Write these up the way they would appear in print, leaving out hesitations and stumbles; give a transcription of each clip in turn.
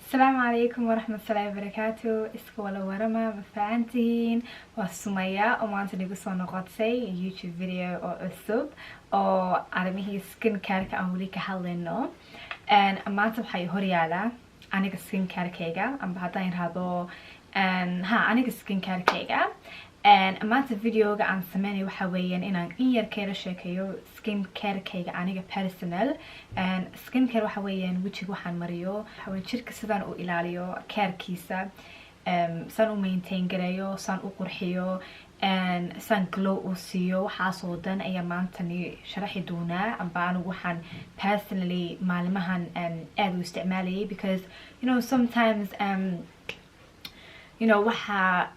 السلام عليكم ورحمة الله وبركاته. اسكو ولا ورما مفاعنتين والسمية ومانتني قصة نقاطسي يوتيوب فيديو أو أسوب أو عالمي سكين كارك أمريكا حلينو and أمانت بحي هوريالا أنا كسكين كاركيجا أم بعدين هذا and أنا كسكين كاركيجا and أمانت فيديو عن سماني وحويا إن ير كير شيكيو skin care كيجا أنا personal and skin care وحويا وجهي وحن مريو حوي شركة سدان أو إلاليو care كيسا سان أو maintain كريو سان أو قرحيو and سان glow أو سيو حاصودن أي مانتني شرحي دونا أم بانو وحن personally معلمهن أدو استعمالي because sometimes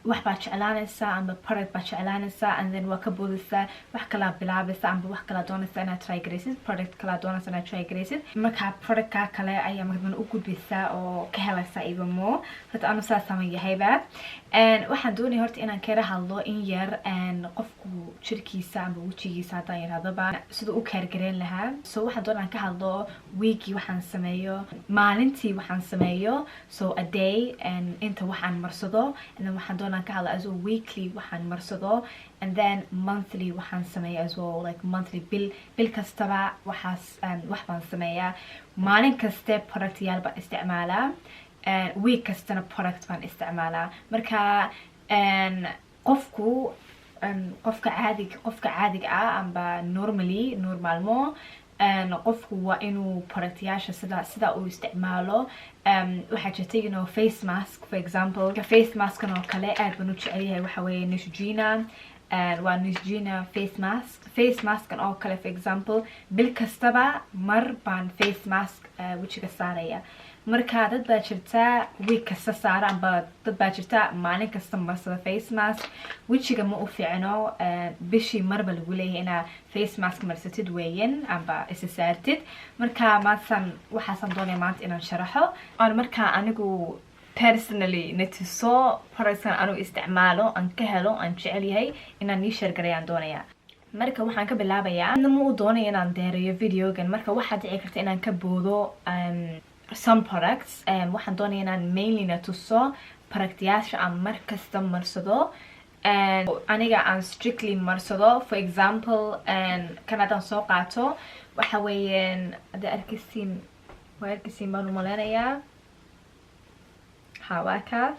wax baad jeclaanaysaa ama product baad jeclaanaysaa and then waa ka boodaysaa wax kala bilaabaysaa ama wax kala doonaysaa inaad try garaysid product kala doonaysaa inaad try garaysid marka productka kale ayaa markadan u gudbaysaa oo ka helaysaa even more horta anu saas sameeyahayba and waxaan doonaya horta inaan kala hadlo in yar and qofku jirkiisa ama wajigiisa hadaan yiraahdoba sidoo u kaargareyn lahaa so waxaan doonaan ka hadlo weekii waxaan sameeyo maalintii waxaan sameeyo so a day and inta waxaan marso and then waxaan doonaan ka hadla as well weekly waxaan marsado and then monthly waxaan sameeyaa as well like monthly bil kastaba wax baan sameeyaa maalin kaste product yaal baan isticmaalaa and week kastana product baan isticmaalaa marka qofka caadiga ah amba normalmo qofku waa inuu productyaasha sida uu isticmaalo waxaa jirta face mask for example face maskan oo kale aad baan u jecel yahay waxa weeye Neutrogena waa Neutrogena face maskan oo kale for example bil kastaba mar baan face mask wajiga saaraya marka dad baa jirta week kasta saara amba dad baa jirta maalin kasta marsada face mask wajiga ma u fiicno bishii marba lagu leeyahay inaa face mask marsatid weeyaan amba isa saartid marka waxaasan doonaya maanta inaan sharaxo aan marka anigu personally natiso productkan anu isticmaalo aan ka helo aan jecel yahay inaan ii share garayaan doonaya marka waxaan ka bilaabayaa ma u doonaya inaan deereeyo videogan marka waxaa dhici karta inaan ka boodo some products waxaan doonaya inaan mainly natuso productyaasha aan markasta marsado aniga aan strictly marsado for example kan haddaan soo qaato waxa weeyaan hadda arkisiin baan u maleynayaa waa kaas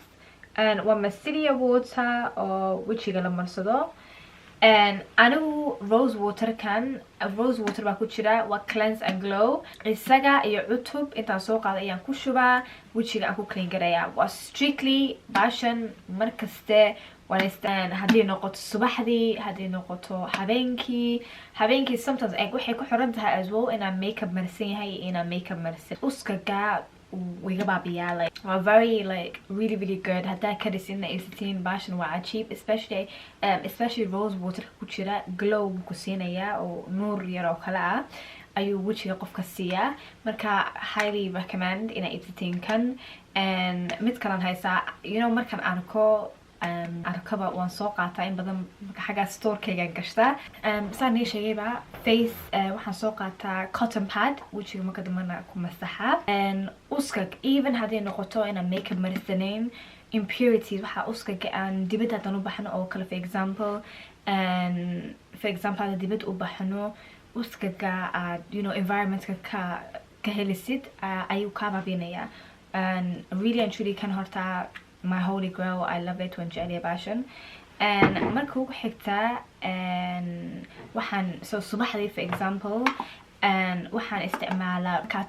waa Macilia water oo wajiga la marsado anigu rose water baa ku jira waa cleanse and glow isaga iyo cutub intaan soo qaado ayaan ku shubaa wajiga aan ku clean garaya waa strictly bashan markaste haddii noqoto subaxdii haddii noqoto habeenkii sometimes waxay ku xiran tahay as well inaan makeup marsan yahay iyo inaan makeup marsan uskaga wiga baabiyaa like waa very like really good haddaa ka dhisin aysatiin bashan waa cajiib especially rose water ku jira glow ku siinayaa oo nuur yar oo kale ah ayuu wajiga qofka siiyaa marka highly recommend inaa ibsatiin kan mid kalan haysaa markaan arkaba waan soo qaataa in badan xagga storekaygan gashtaa saan nii sheegayba face waxaan soo qaataa cotton pad wajiga marka dambana ku masaxa uskag even haddii noqoto inaan makeup marsanayn impurities waxaa uskaga aan dibadda haddaan u baxno oo kale for example hadda dibadda u baxno uskaga aad environmentka ka helisid ayuu kaa baabinayaa really and truly kan hortaa my holy grail I love it when jeceliya bashan marka ugu xigtaa waxaan subaxdii for example waxaan isticmaalaa ka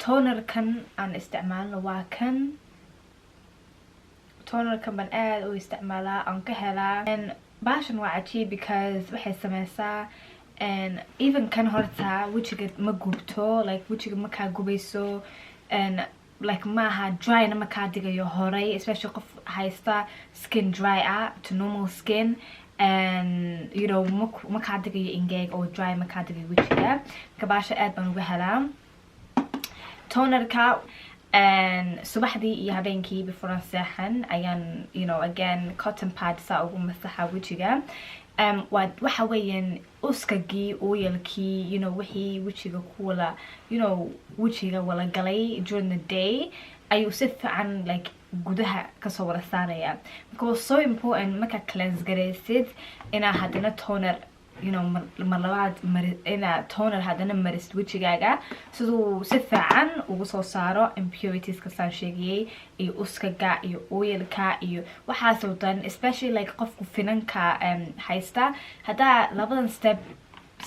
tonerkan aan isticmaalno waa tonerkan baan aad u isticmaalaa aan ka helaa bashan waa cajiib because waxay sameysaa even kan horta wajiga ma gubto like wajiga ma kaa gubayso like maaha dryna ma kaa digayo horay especially qof haysta skin dry to normal skin ma kaa digayo engeg oo dry ma kaa digayo wajiga kabasha aad baan uga helaa tonerka subaxdii iyo habeenkii before seexan ayaan again cotton pad saa ugu masaxa wajiga waxa weeyaan uskagii oilkii wixii wejiga ku wala wejiga wala galay during the day ayuu si fiican like gudaha kasoo wada saaraya because so important marka cleanse garaysid inaa hadana toner mar labaad inaa toner hadana marisid wejigaaga siduu si fiican ugu soo saaro impurities kasaan sheegayay iyo uskaga iyo oilka iyo waxaasoo dhan especially like qofku finanka haysta haddaa labadan step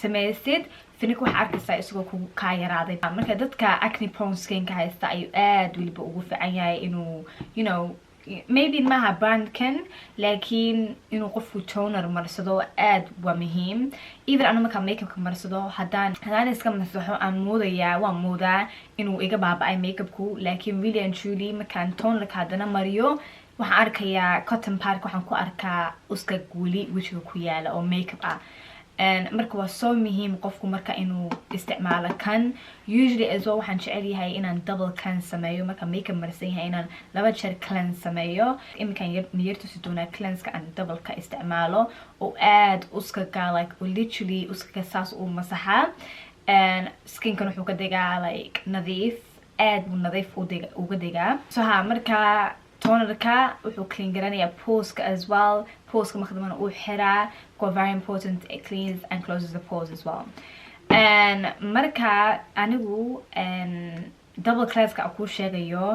samaysid finka waxaa arkaysaa isagoo kaa yaraaday marka dadka acne prone skinka haysta ayuu aad weliba ugu fiican yahay inuu maybe maaha brandkan laakiin inuu qofku toner marsado aad waa muhiim even anu markaa makeupka marsado haddaan iska masaxo aan moodaa inuu iga baaba'ay makeupku laakiin really and truly markaan tonerka haddana mariyo waxaan arkayaa cotton park waxaan ku arkaa uskag weli wejiga ku yaala oo makeup ah marka waa soo muhiim qofku marka inuu isticmaalo kan usually as well waxaan jecel yahay inaan double cleanse sameeyo marka makeup marsan yahay inaan 2 jeer cleanse sameeyo iminkan niyartusi doonaa cleanseka aan double ka isticmaalo oo aad uskaga like literally uskaga saas u masaxa skinkan wuxuu ka dhigaa like nadiif aad buu nadiif uga dhigaa so marka tonerka wuxuu clean garanayaa poreska as well poreska marka dambana uu xiraa very important it cleans and closes the pores as well marka anigu double cleanse-ka aan kuu sheegayo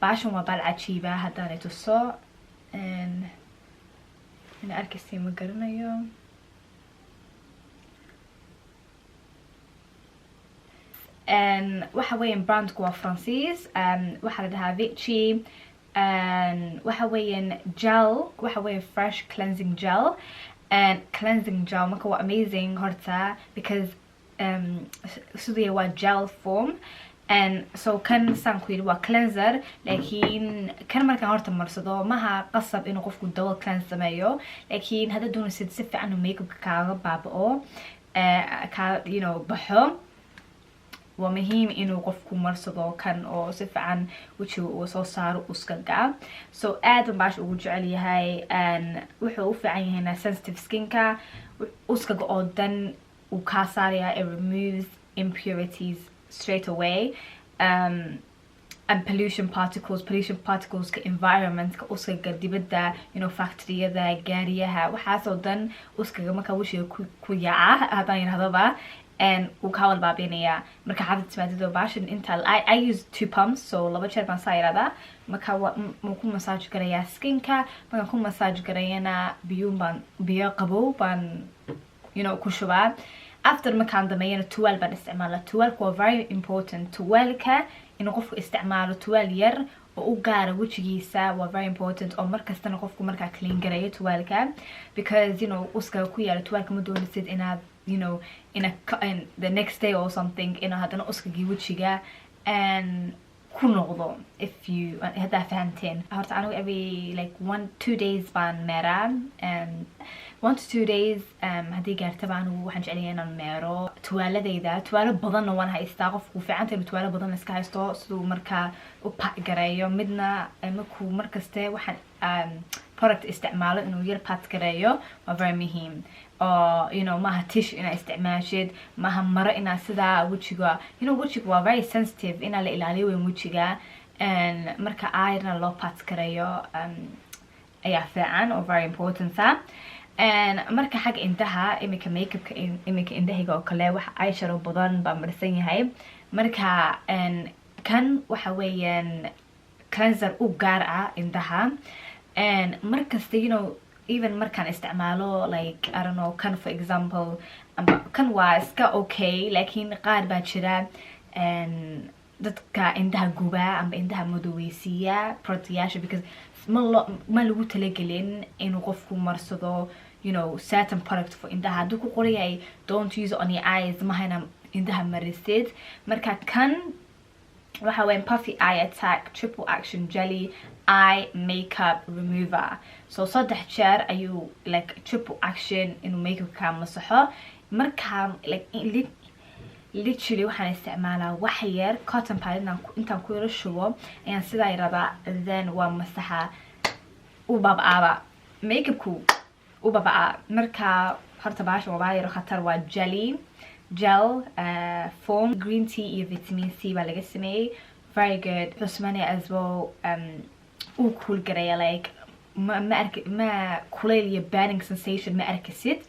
baashan waa baal cajiiba haddaan tuso ina arkaysa ma garanayo waxa weeyaan brandku waa Francis waxaa la dhahaa Vichy waxa weeyaan gel waxa weeyaan fresh cleansing gel and cleansing gel marka waa amazing horta because sidoo waa gel form and so kan saan ku yiri waa cleanser laakiin kan markaan horta marsado maha qasab inuu qofku double cleanse sameeyo laakiin hadda doonaysid si fiican makeup kaaga baaba'o baxo waa muhiim inuu qofku marsado kan oo si fiican wejiga uu soo saaro uskaga so aad baash ugu jecel yahay wuxuu u fiican yahay sensitive skinka uskaga oo dan uu ka saaraya it removes impurities straight away and pollution particles ka environment ka uskaga dibadda factoryada gaariyaha waxaasoo dan uskaga marka wejiga ku yaca haddaan yidhahdaba uu kaa walbaabinaya marka xaafid timaadado baashan inta I use 2 pumps so 2 jeer baan saa yiraahdaa marka ma ku massage garaya skinka marka ku massage garayana biyo qabow baan ku shubaa after markaan dhameeyana tuwaal baan isticmaalaa tuwaalku waa very important tuwaalka inuu qofku isticmaalo tuwaal yar oo u gaara wejigiisa waa very important oo markastana qofku markaa clean garayo tuwaalka because uskaga ku yaala tuwaalka ma doonaysid inaad in the next day or something hadana uskagii wejiga ku noqdo if you haddaa fahanteen horta anigu every like 1-2 days baan meeraa 1-2 days haddii gaartaba anigu waxaan jecelahay inaan meero tuwaaladayda tuwaalo badanna waan haystaa qofku fiicantayba tuwaalo badan iska haysto siduu markaa u gareeyo midna markuu markaste waxaan product isticmaalo inuu yar pat gareeyo waa very muhiim oo maaha tish inaa isticmaashid maaha maro inaa sidaa wejiga wejiga waa very sensitive inaa la ilaaliyo weyn wejiga marka ayrna loo pat gareeyo ayaa fiican oo very important marka xagga indaha iminka makeupka iminka indahayga oo kale waxa eyeshadow badan baa marsan yahay marka kan waxa weeyaan cleanser u gaar ah indaha markasta even markaan isticmaalo like I don't know kan for example kan waa iska okay laakiin qaar baa jira dadka indaha guba amba indaha madoweysiiya productyaasha because ma lagu talagelin inuu qofku marsado certain product for indaha hadduu ku qorayay don't use it on your eyes mahayna indaha marisid marka kan waxa weyn puffy eye attack triple action jelly eye makeup remover so 3 jeer ayuu like triple action inuu makeup ka masaxo marka like literally waxaan isticmaalaa wax yar cotton pad intaan ku yara shubo ayaan sidaa yiraahdaa then waa masaxa u baab'aaba makeupku وبابا مركا horta baasha waa yar khatar waa jelly gel foam green tea iyo vitamin C baa laga sameeyay very good cusmane as well uu cool gareeya like ma kuleyl iyo burning sensation ma arkisid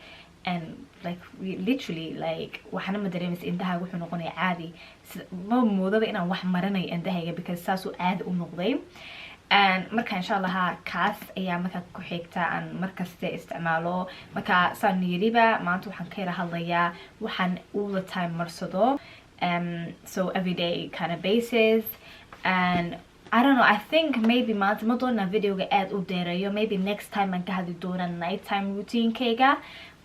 and like literally like waxana ma dareemaysa indhahaaga wuxuu noqonaya caadi ma moodaba inaan wax maranayo indhahayga because saasuu caadi u noqday and marka insha Allah kaas ayaa marka ku xigta aan markaste isticmaalo marka saan yiriba maanta waxaan ka hadlayaa waxaan all the time marsado so everyday kind of basis and I don't know I think maybe maanta ma doona videoga aad u dheereeyo maybe next time aan ka hadli doona nighttime routine kayga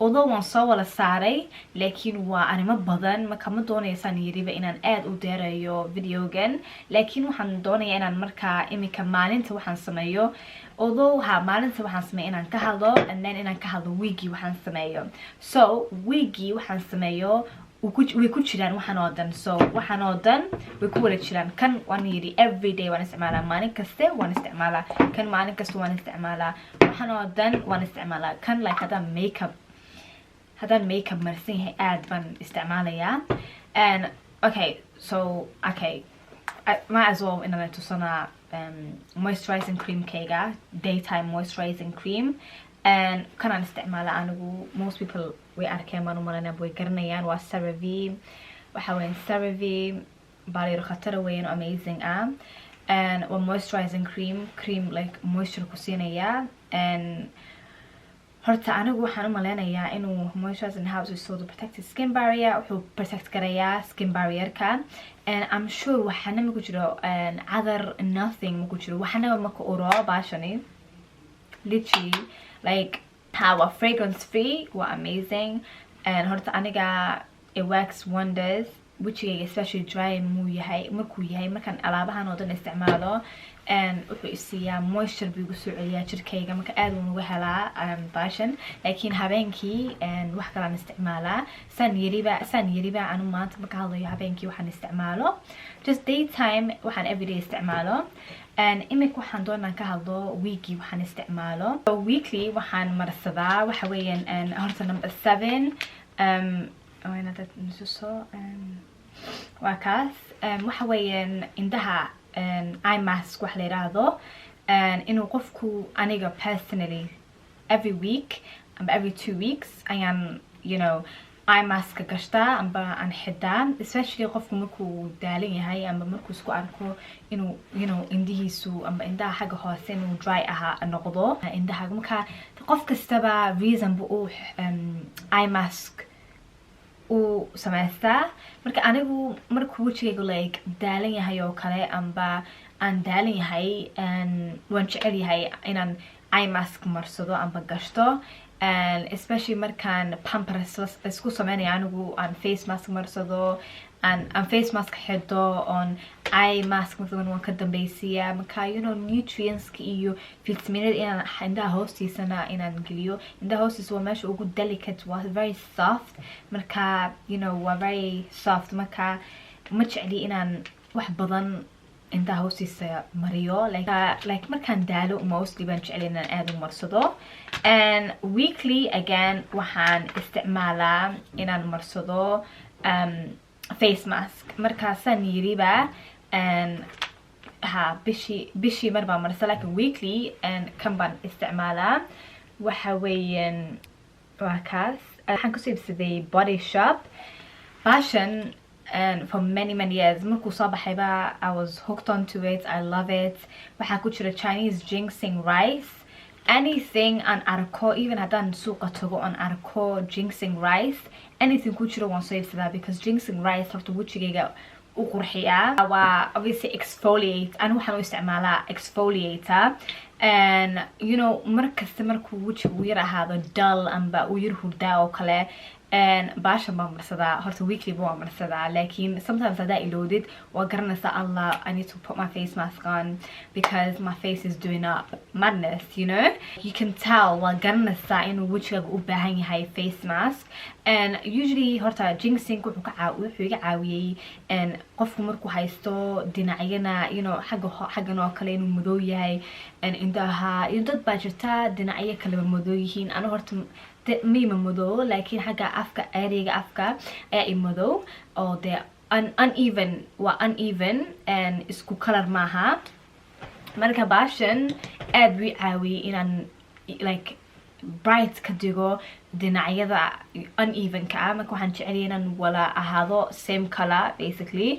although waan soo wala saaray laakiin waa arimo badan marka ma doonaysaan yiriba inaan aad u dheereeyo videogan laakiin waxaan doonayaa inaan marka imika maalinta waxaan sameeyo although maalinta waxaan sameeyo inaan ka hadlo and then inaan ka hadlo weekii waxaan sameeyo so weekii waxaan sameeyo way ku jiraan waxaan oo dhan so waxaan oo dhan way ku wada jiraan kan waan yiri everyday waan isticmaalaa maalin kaste waan isticmaalaa kan maalin kaste waan isticmaalaa waxaan oo dhan waan isticmaalaa kan like hadaan makeup marsan yahay aad baan isticmaalayaa and okay so okay I might as well inaan tusana moisturizing cream kayga daytime moisturizing cream and kanaan isticmaala anigu most people way arkeen baan u malanaa way garanayaan waa CeraVe waxa weyn CeraVe baalir khatar weyn amazing and waa moisturizing cream like moisture ku siinaya and horta anigu waxaan u maleynayaa inuu moisturizing helps restore the protective skin barrier wuxuu protect garayaa skin barrier-ka and I'm sure waxana ma ku jiro other nothing ma ku jiro waxana ma ku uro baashani literally like how a fragrance free were amazing and horta aniga it works wonders which especially dry markuu yahay markaan alaabahan oo dhan isticmaalo and wuxuu isiiyaa moisture buu igu soo celiyaa jirkayga marka aad uun uga helaa baashan laakiin habeenkii wax kale aan isticmaalaa saan yiriba anu maanta marka hadlayo habeenkii waxaan isticmaalo just daytime waxaan everyday isticmaalo and imika waxaan doonaan ka hadlo weekly waxaan isticmaalo so weekly waxaan marsadaa waxa weeyaan horta number 7 waa kaas waxa weeyaan indhaha eye mask wax la yiraahdo inuu qofku aniga personally every week and every 2 weeks ayaan you know eye mask gashtaa amba aan xidaa especially qofku markuu daalan yahay amba markuu isku arko inuu you know indihiisu amba indaha xagga hoose inuu dry aha noqdo indaha marka qof kastaba reason buu eye mask uu sameystaa marka anigu markuu wajigaygu like daalan yahay oo kale amba aan daalan yahay waan jecel yahay inaan eye mask marsado amba gashto and especially markaan pampers isku sameynaya anigu aan face mask marsado aan face mask xido on eye mask markadan waan ka dambaysiyaa marka you know nutrients iyo vitaminada inaan indaha hoostiisana inaan geliyo indaha hoostiisa waa meesha ugu delicate waa very soft marka you know waa very soft marka ma jecli inaan wax badan indaha hoostiisa mariyo like markaan daalo mostly baan jecli inaan aad u marsado and weekly again waxaan isticmaalaa inaan marsado face mask markaasaan yiriba bishii mar baan marsa laakiin weekly kan baan isticmaalaa waxa weeyaan waa kaas waxaan kusoo iibsaday Body Shop baashan and for many years markuu soo baxayba I was hooked onto it I love it waxaa ku jira Chinese ginseng rice anything aan arko even haddaan suuqa tago aan arko ginseng rice anything ku jiro waan soo iibsadaa because ginseng rice horta wajigayga u qurxiyaa waa obviously exfoliate anigu waxaan u isticmaalaa exfoliator and you know markasta markuu wajigu yar ahaado dull amba uu yar hurdaa oo kale baashan baan marsadaa horta weekly baan marsadaa laakiin sometimes hadaa iloodid waa garanaysaa Allah I need to put my face mask on because my face is doing up madness, you know, you can tell waa garanaysaa inuu wejigaaga u baahan yahay face mask. And usually horta ginseng wuxuu iga caawiyey qofku markuu haysto dhinacyana, you know, xaggan oo kale inuu madow yahay indhaha iyo dad baa jirta dhinacyo kale madow yihiin. Aniga horta mima madow laakiin xagga afka ereyga afka ayaa i madow oo dee uneven waa uneven isku color maaha. marka baashan aad buu i caawiyey inaan like bright ka dhigo dhinacyada unevenka ah. marka waxaan jeceliyay inaan wala ahaado same color basically,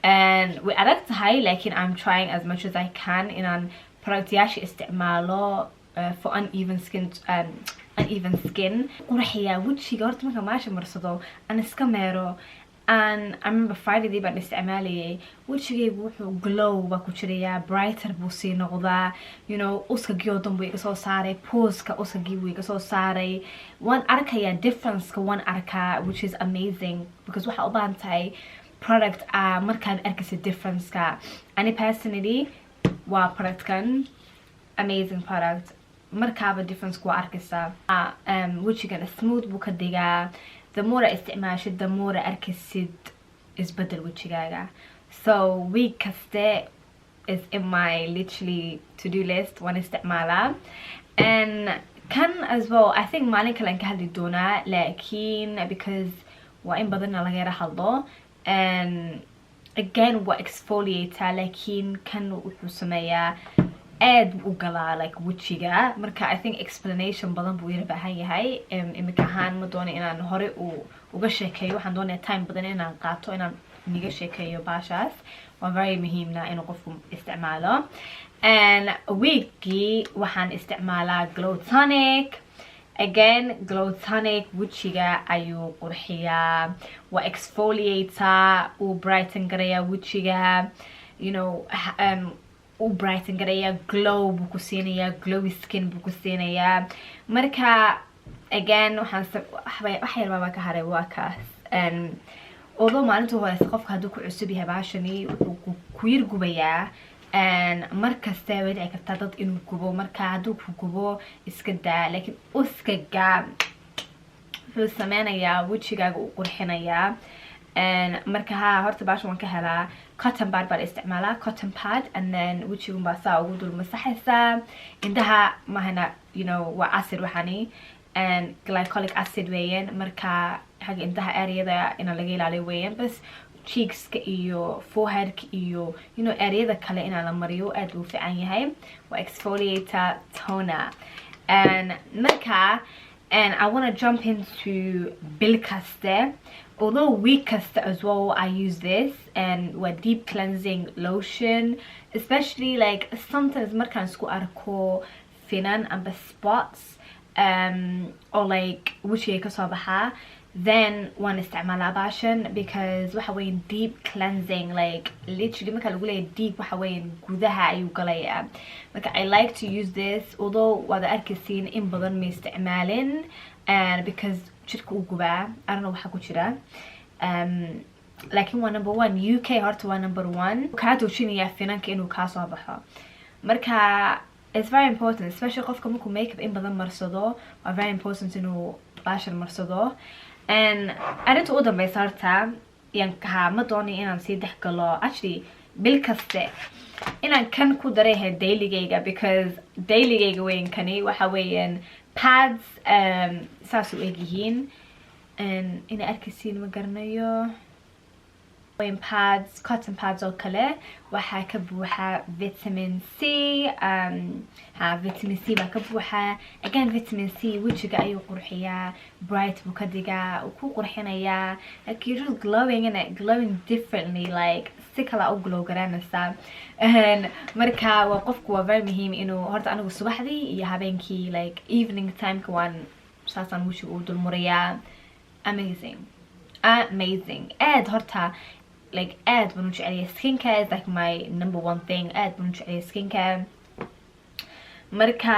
and way adag tahay laakiin I'm trying as much as I can inaan productyaasha isticmaalo for uneven skin qurxiya wejiga. horta marka maasha marsado aan iska meero and I remember Friday baan isticmaalayay wejigaygu wuxuu glow baa ku jirayaa, brighter buu sii noqdaa, you know, uskagii oo dhan buu iga soo saaray, poska uskagii buu iga soo saaray. waan arkayaa differenceka waan arkaa which is amazing because waxaa u baahan tahay product markaad arkaysa differenceka. ani personally waa productkan amazing product, markaaba differenceka waa arkaysaa. wejigan smooth buu ka dhigaa, the more isticmaashid the more arkaysid isbedel wejigaaga. so week kaste is in my literally to-do list waan isticmaalaa. and kan as well I think maalin kale aan ka hadli doonaa laakiin because waa in badanna laga yara hadlo. and again waa exfoliator laakiin kan wuxuu sameeyaa aad u galaa like wejiga. marka I think explanation badan buu yara baahan yahay. imika ahaan ma doono inaan hore uga sheekeeyo, waxaan doonayaa time badan inaan qaato inaan niga sheekeeyo baashaas. waa very muhiimna inuu qofku isticmaalo. and weekii waxaan isticmaalaa glow tonic. again glow tonic wejiga ayuu qurxiyaa, waa exfoliator, uu brighten garayaa wejiga, you know, u brighten garaya, glow buu ku siinayaa, glowy skin buu ku siinayaa. marka again waxaan wax yar baa ka haray waa kaas. although maalinta horeysa qofka hadduu ku cusub yahay baashani wuxuu ku yar gubayaa, markasta way dhici kartaa dad inuu gubo. marka hadduu ku gubo iska daa, laakiin uskaga wuxuu sameynayaa wejigaaga u qurxinayaa. marka horta baashan waan ka helaa cotton pad baan isticmaalaa, cotton pad, and then wejigun baa saa ugu dul masaxaysaa. indhaha mahana, you know, waa acid waxani and glycolic acid weeyaan. marka xagga indhaha areada inaan laga ilaaliyo weeyaan, bas cheekska iyo foreheadka iyo, you know, areada kale inaan la mariyo aad buu fiican yahay. waa exfoliator toner. and marka and I want to jump into bilkaste. although week kasta as well I use this, and what deep cleansing lotion, especially like sometimes markaan isku arko finan amba spots or like wejiga kasoo baxaa, then waan isticmaalaa baashan because waxa weyn deep cleansing, like literally marka lagu leeyahay deep waxa weyn gudaha ayuu galayaa. marka I like to use this, although waad arkaysiin in badan ma isticmaalin and because jirka uu gubaa, I don't know waxa ku jira. laakiin waa number 1 UK horta waa number 1 kaa toojinayaa finanka inuu kaa soo baxo. marka it's very important, especially qofka markuu makeup in badan marsado waa very important inuu baashan marsado. and arinta u dambeysa horta yaan kahaa ma doonay inaan sii dhex galo actually bil kaste inaan kan ku dareehay dailygayga because dailygayga weyankani waxa weeyaan pads saas u egyihiin inay arkaysiin ma garanayo. pads, cotton pads oo kale waxaa ka buuxa vitamin C. vitamin C baa ka buuxa. again vitamin C wejiga ayuu qurxiyaa, bright buu ka dhigaa, uu ku qurxinayaa, like you're just glowing and glowing differently, like si kala u glow garanaysaa. marka waa qofku waa very muhiim inuu horta anigu subaxdii iyo habeenkii like evening timeka waan saasaan wejiga u dulmurayaa. amazing aad horta like aad baan u jeceliyaa skincare is like my number 1 thing. aad baan u jeceliyaa skincare. marka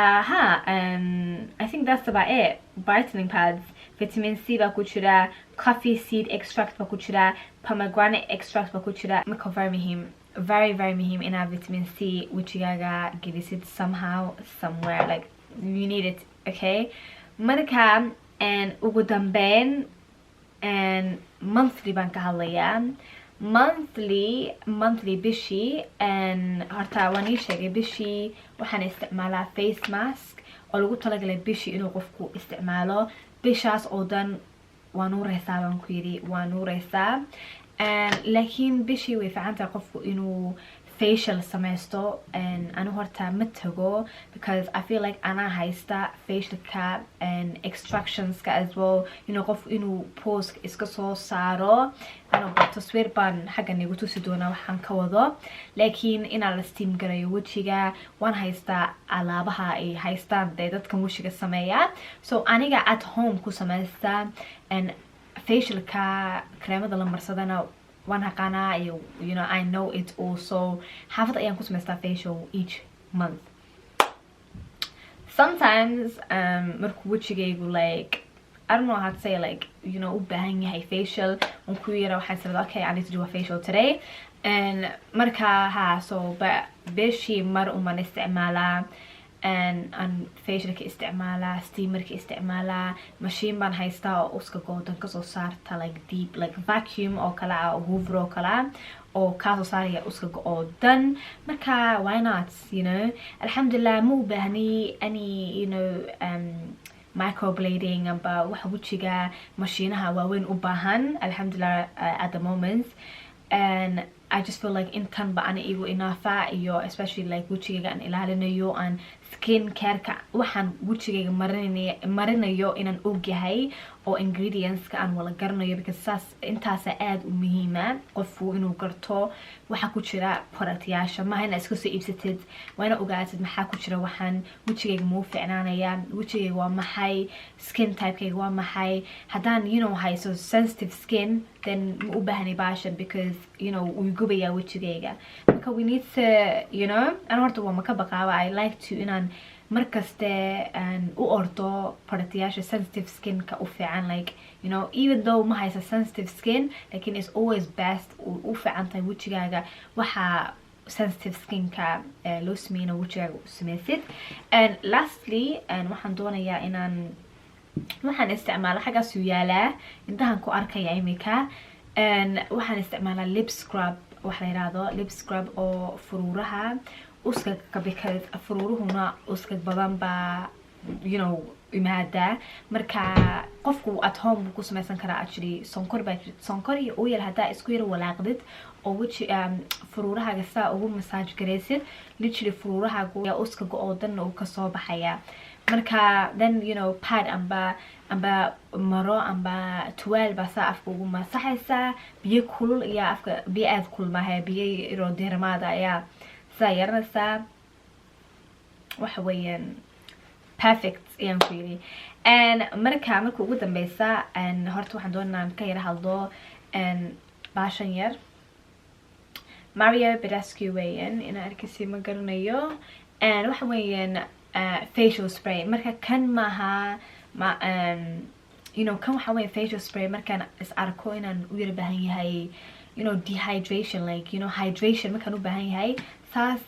I think that's about it. brightening pads vitamin C baa ku jira, coffee seed extract baa ku jira, pomegranate extract baa ku jira. Marka very muhiim inaa vitamin C wajigaaga gelisid somehow somewhere, like you need it, okay? Marka ugu dambeyn monthly baan ka hadlayaa. monthly bishii horta waan ii sheegay bishii waxaan isticmaalaa face mask oo lagu talagalay bishii inuu qofku isticmaalo. bishaas oo dhan waa nuureysaa baan ku yidhi, waa nuureysaa. laakiin bishii way fiican tahay qofku inuu facial sameysto. anu horta ma tago because I feel like anaa haysta facialka extractionska as well, qof inuu pose iska soo saaro. taswiir baan xaggan igu tusi doonaa waxaan ka wado, laakiin inaa la steam garayo wejiga waan haystaa alaabaha ay haystaan dee dadkan wejiga sameeya. so aniga at home ku sameysta facialka kreemada la marsadana waan haqaanaa iyo I know it also. xaafad ayaan ku samaystaa facial each month. sometimes markuu wejigaygu like I don't know how to say, like u baahan yahay facial on ku yara waxaan sirada okay I need to do a facial today. marka so bishii mar uman isticmaalaa aan facialka isticmaalaa, steamerka isticmaalaa, machine baan haystaa oo uska goodan kasoo saarta like deep like vacuum oo kale ah, hoover oo kale ah oo kaasoo saaraya uskaga oo dhan. marka why not, alxamdulillah ma u baahni any microblading amba waxa wejiga mashiinaha waaweyn u baahan, alxamdulillah at the moment. and I just feel like intan ba ana igu inaafa iyo especially like wejigayga aan ilaalinayo aan skin careka waxaan wejigayga marinayo inaan ogyahay oo ingredientska aan wala garanayo because saas intaasa aad u muhiima qofku inuu garto waxa ku jira productyaasha. maaha inaad iska soo iibsatid, waa inaad ogaatid maxaa ku jira waxaan, wejigayga muu ficnaanaya, wejigayga waa maxay, skin typekayga waa maxay. haddaan hayso sensitive skin then ma u baahnay baashan because wuu gubayaa wejigayga. marka we need to ana horta waa maka baqaaba. I like to inaan markaste u ordo productyaasha sensitive skinka u fiican, like even though ma haysa sensitive skin lakin it's always best u fiican tahay wejigaaga waxa sensitive skinka loo sameyna wejigaaga u sameysid. and lastly waxaan doonayaa inaan waxaan isticmaala xaggaas uu yaalaa intahan ku arkaya imika. waxaan isticmaalaa lip scrub, waxa la yiraahdo lip scrub oo furuuraha uskaga because furuuruhuna uskag badan baa imaada. marka qofku at home ku sameysan karaa actually sonkor iyo oil hadaa isku yar walaaqdid oo weji furuurahaaga saa ugu massage gareysid literally furuurahaaga uskaga oo dhan uu kasoo baxaya. marka then pad amba maro amba tuwaal baa saa afka ugu masaxaysaa. biyo kulul iyo afka biyo aad kulmaha biyo iro deermaada ayaa saa yaranaysaa. waxa weeyaan perfect ayaan ku yidhi. marka ugu dambeysa horta waxaan doonaa ka yara hadlo baashan yar Mario Badescu weeyaan inaa arkaysi ma garanayo. waxa weeyaan facial spray. marka kan maaha kan waxa weeye facial spray markaan is arko inaan u yara baahan yahay dehydration like hydration markaan u baahan yahay saas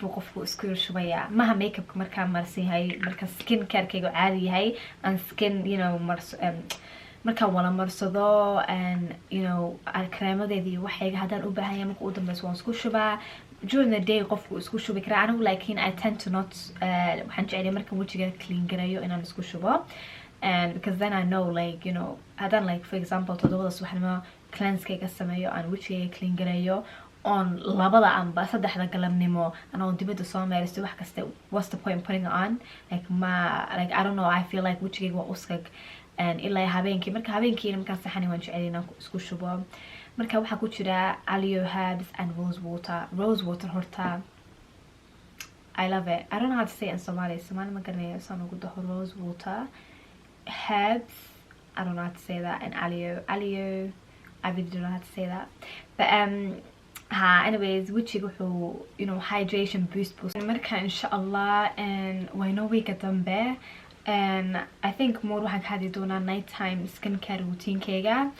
buu qofku isku shubaya. maha makeupka markaan marsan yahay, marka skin carekayga caadi yahay aan skin markaan wala marsado kreemadeedii waxayga haddaan u baahan yahay marka u dambeyso waan isku shubaa. during the day qofku isku shubi karaa. anigu laakiin I tend to not waxaan jeclay markaan wejiga clean garayo inaan isku shubo because then I know like haddaan like for example 7 subaxnimo cleanskayga sameeyo aan wejigayga clean garayo on 2 amba 3 galabnimo anoo dibadda soo meeristo wax kasta what's the point putting it on like I don't know I feel like wejigayga waa uskag ilaa habeenkii. marka habeenkiina markaan saxani waan jeclay inaan isku shubo. marka waxaa ku jira aloe herbs and rose water horta I love it. I don't know how to say it in Somali ma garanayo saan ugu daho rose water herbs. I don't know how to say that. and aloe I really don't know how to say that but anyways wejiga wuxuu hydration boost marka insha Allah waynoo weeka dambe and I think more waxaan ka hadli doonaa nighttime skincare routinkeyga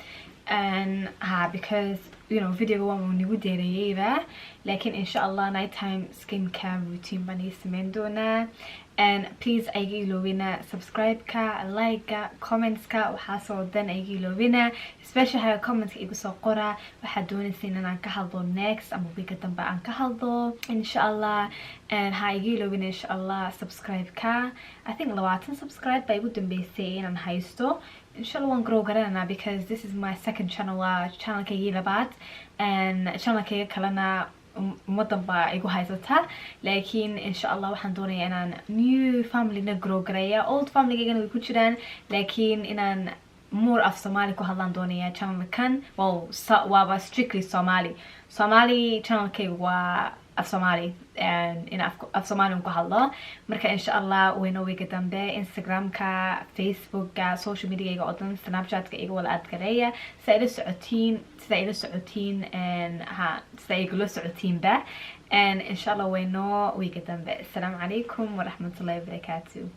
because you know videoga waa nigu deereeyeyba laakiin insha Allah nighttime skincare routine baan sameyn doonaa. And please ayga iloobina subscribe-ka, like-ka, comments-ka waxaasoo dhan ayga iloobina, especially haga comment-ka igu soo qora waxaad doonayseen inaan ka hadlo next ama weeka dambe aan ka hadlo insha Allah. And ha ayga iloobina insha Allah subscribe-ka. I think 20 subscribe baa igu dambeysay inaan haysto. Inshallah waan grow garanaa because this is my second channel, channelkaygii labaad, and channelkayga kalena ummadan baa igu haysata, laakiin insha Allah waxaan doonayaa inaan new family-na grow garaya. Old family-gaygana way ku jiraan laakiin inaan more af Somali ku hadlaan doonaya channelkan. Well, waaba strictly Somali channelkayga waa af Somali and in af Somali ku hadlo. Marka insha Allah wayno weeka dambe Instagram-ka, Facebook-ka, social media-ga oo dhan, Snapchat-ka iga wada aad gareeya sida ila socotiin and sida igula socotiinba. And insha Allah wayno weeka dambe. Assalamu alaikum wa rahmatullahi wa barakatuh.